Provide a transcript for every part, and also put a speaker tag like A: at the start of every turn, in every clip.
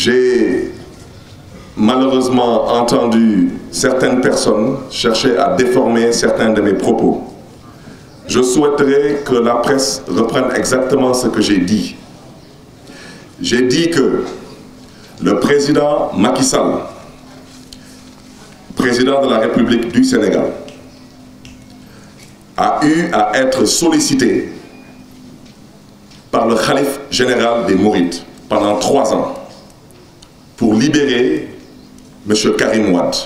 A: J'ai malheureusement entendu certaines personnes chercher à déformer certains de mes propos. Je souhaiterais que la presse reprenne exactement ce que j'ai dit. J'ai dit que le président Macky Sall, président de la République du Sénégal, a eu à être sollicité par le khalife général des Mourides pendant 3 ans pour libérer M. Karim Wade.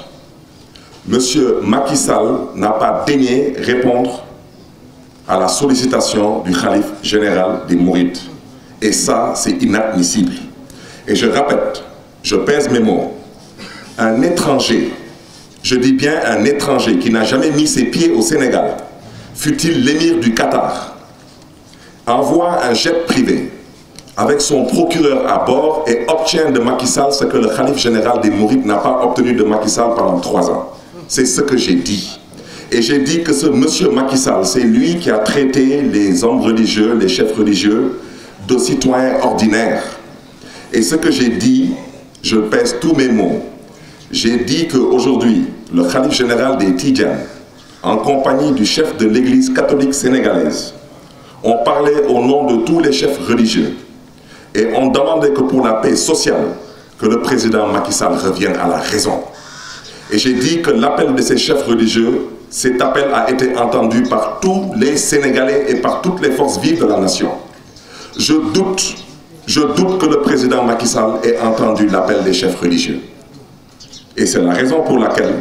A: M. Macky Sall n'a pas daigné répondre à la sollicitation du khalife général des Mourides. Et ça, c'est inadmissible. Et je répète, je pèse mes mots, un étranger, je dis bien un étranger qui n'a jamais mis ses pieds au Sénégal, fût-il l'émir du Qatar, envoie un jet privé avec son procureur à bord et obtient de Macky Sall ce que le khalife général des Mourides n'a pas obtenu de Macky Sall pendant 3 ans. C'est ce que j'ai dit. Et j'ai dit que ce monsieur Macky Sall, c'est lui qui a traité les hommes religieux, les chefs religieux, de citoyens ordinaires. Et ce que j'ai dit, je pèse tous mes mots. J'ai dit qu'aujourd'hui, le khalife général des Tidjanes, en compagnie du chef de l'église catholique sénégalaise, ont parlé au nom de tous les chefs religieux et ont demandé que pour la paix sociale, que le président Macky Sall revienne à la raison. Et j'ai dit que l'appel de ces chefs religieux, cet appel a été entendu par tous les Sénégalais et par toutes les forces vives de la nation. Je doute que le président Macky Sall ait entendu l'appel des chefs religieux. Et c'est la raison pour laquelle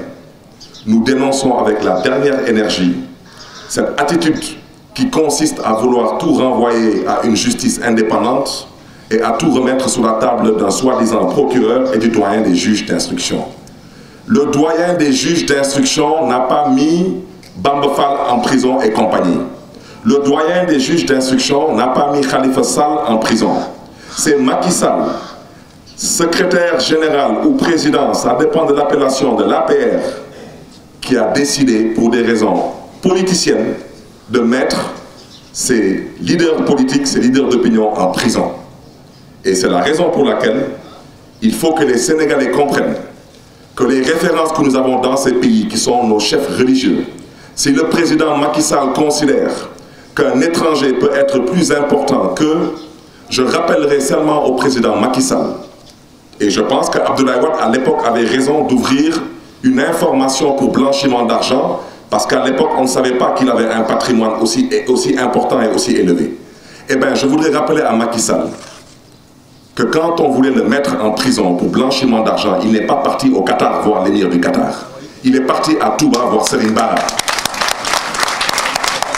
A: nous dénonçons avec la dernière énergie cette attitude qui consiste à vouloir tout renvoyer à une justice indépendante et à tout remettre sur la table d'un soi-disant procureur et du doyen des juges d'instruction. Le doyen des juges d'instruction n'a pas mis Bamba Fall en prison et compagnie. Le doyen des juges d'instruction n'a pas mis Khalifa Sall en prison. C'est Macky Sall, secrétaire général ou président, ça dépend de l'appellation de l'APR, qui a décidé pour des raisons politiciennes de mettre ses leaders politiques, ses leaders d'opinion en prison. Et c'est la raison pour laquelle il faut que les Sénégalais comprennent que les références que nous avons dans ces pays, qui sont nos chefs religieux, si le président Macky Sall considère qu'un étranger peut être plus important que, je rappellerai seulement au président Macky Sall, et je pense qu'Abdoulaye Wade à l'époque avait raison d'ouvrir une information pour blanchiment d'argent, parce qu'à l'époque on ne savait pas qu'il avait un patrimoine aussi important et aussi élevé. Eh bien, je voudrais rappeler à Macky Sall que quand on voulait le mettre en prison pour blanchiment d'argent, il n'est pas parti au Qatar voir l'émir du Qatar. Il est parti à Touba voir Serigne Bara.